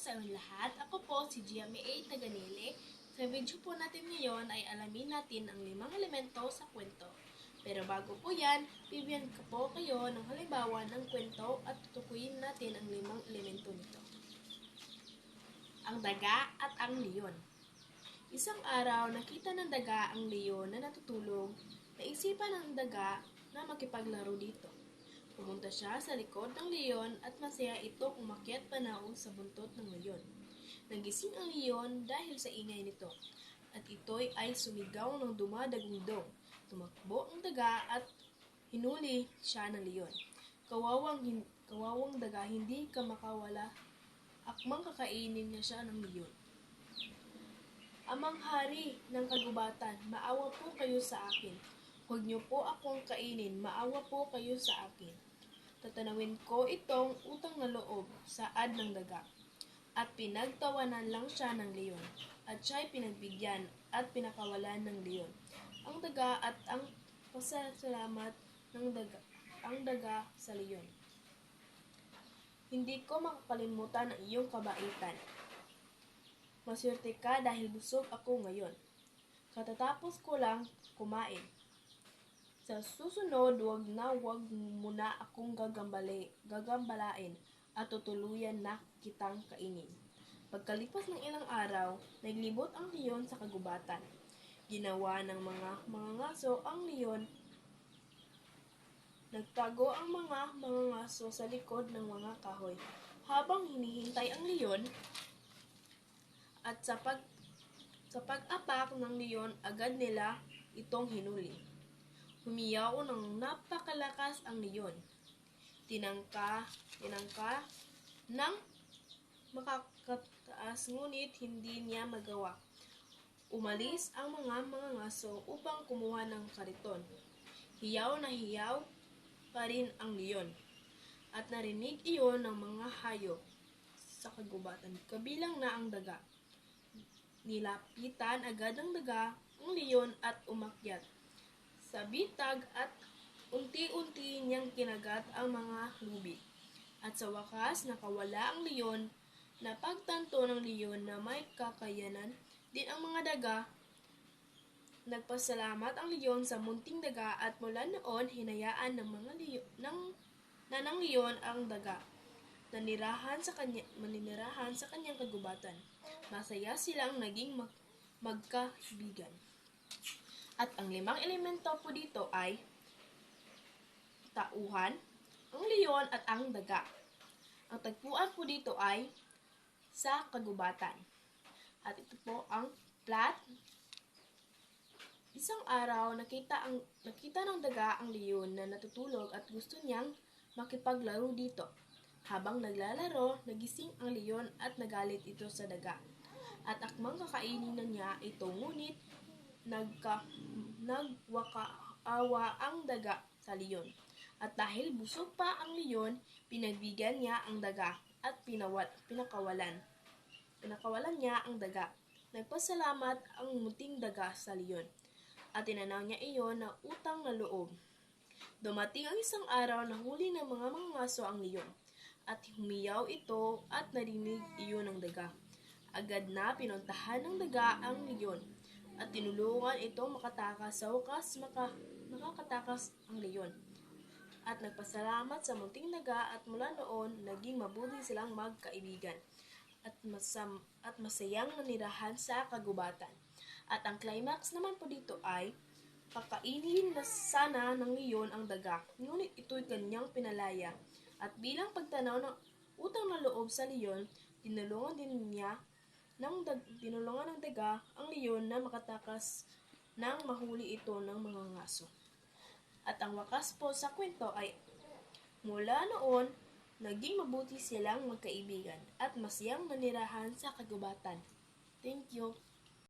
sa inyong lahat. Ako po si GMA Taganile. Sa video po natin ngayon ay alamin natin ang 5 elemento sa kwento. Pero bago po yan, bibigyan ko po kayo ng halimbawa ng kwento at tutukuyin natin ang 5 elemento nito. Ang daga at ang leon. Isang araw, nakita ng daga ang leon na natutulog. Naisipan ng daga na makipaglaro dito. Pumunta siya sa likod ng leon at masaya itong umakyat panaog sa buntot ng leon. Nagising ang leon dahil sa ingay nito, at ito'y ay sumigaw ng dumadagundong. Tumakbo ang daga at hinuli siya ng leon. Kawawang daga, hindi ka makawala, akmang kakainin niya siya ng leon. Amang hari ng kagubatan, maawa po kayo sa akin. Huwag niyo po akong kainin, maawa po kayo sa akin. Tatanawin ko itong utang na loob, saad ng daga. At pinagtawanan lang siya ng leon, at siya'y pinagbigyan at pinakawalan ng leon. Ang daga at ang pasasalamat ng daga sa leon. Hindi ko makakalimutan ang iyong kabaitan. Maswerte ka dahil busog ako ngayon. Katatapos ko lang kumain. Sa susunod, wag mo na akong gagambalain at tutuluyan na kitang kainin. Pagkalipas ng ilang araw, naglibot ang leon sa kagubatan. Ginawa ng mga ngaso ang leon. Nagtago ang mga ngaso sa likod ng mga kahoy. Habang hinihintay ang leon, at sa pag-apak ng leon, agad nila itong hinuli. Humiyaw ng napakalakas ang leon. Tinangka ng makakataas, ngunit hindi niya magawa. Umalis ang mga ngaso upang kumuha ng kariton. Hiyaw na hiyaw pa rin ang leon, at narinig iyon ng mga hayop sa kagubatan, kabilang na ang daga. Nilapitan agad ng daga ang leon at umakyat sa bitag at unti-unti niyang kinagat ang mga lubid. At sa wakas, nakawala ang leon. Napagtanto ng leon na may kakayanan din ang mga daga. Nagpasalamat ang leon sa munting daga, at mula noon hinayaan ng leon ang daga maninirahan sa kanyang kagubatan. Masaya silang naging magkaibigan. At ang 5 elemento po dito ay tauhan, ang leon at ang daga. Ang tagpuan po dito ay sa kagubatan. At ito po ang plot. Isang araw, nakita ng daga ang leon na natutulog at gusto niyang makipaglaro dito. Habang naglalaro, nagising ang leon at nagalit ito sa daga. At akmang kakainin na niya ito, ngunit nagwakaawa ang daga sa leon. At dahil busog pa ang leon, pinagbigyan niya ang daga at pinakawalan niya ang daga. Nagpasalamat ang muting daga sa leon, at tinanaw niya iyon na utang na loob. Dumating ang isang araw na huli ng mga ngaso ang leon, at humiyaw ito at narinig iyon ng daga. Agad na pinuntahan ng daga ang leon at tinulungan itong makatakas. Sa wakas, makakatakas ang leon at nagpasalamat sa munting daga, at mula noon naging mabuti silang magkaibigan at masayang nanirahan sa kagubatan. At ang climax naman po dito ay kakainin na sana ng leon ang daga, ngunit ito'y kanyang pinalaya. At bilang pagtanaw ng utang na loob sa leon, tinulungan ng daga ang leon na makatakas nang mahuli ito ng mga ngaso. At ang wakas po sa kwento ay mula noon, naging mabuti silang magkaibigan at masayang nanirahan sa kagubatan. Thank you.